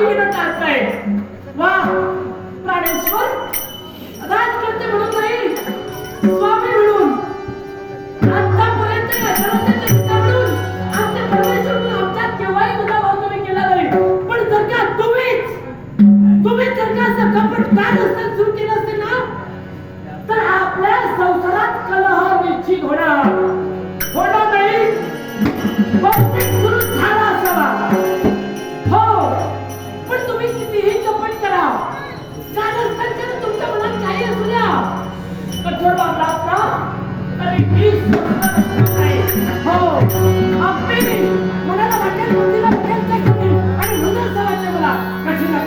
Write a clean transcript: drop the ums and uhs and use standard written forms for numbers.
स्वामी विना टाळताय. वा प्राणेश्वर, राजकर्ते म्हणून नाही, स्वामी म्हणून आतापर्यंत म्हणून आमच्या परमेश्वर म्हणून आमच्यात केव्हाही तुझा भाव तुम्ही केला नाही. पण जर का तुम्ही जर का असं कपट काय नसतं सुरू केलं असते ना, तर आपल्या संसारात कलह निश्चित होणार नाही. बहुतेक सुरू झाला असावा. हो, पण तुम्ही कितीही कपट करा, काय नसतं तुमच्या मनात काही असू द्या, कठोर वागलात ना तरी मी हो आपली मनाला वाटेल, बुद्धीला वाटेल ते कमी आणि हृदय वाटते मला कठीण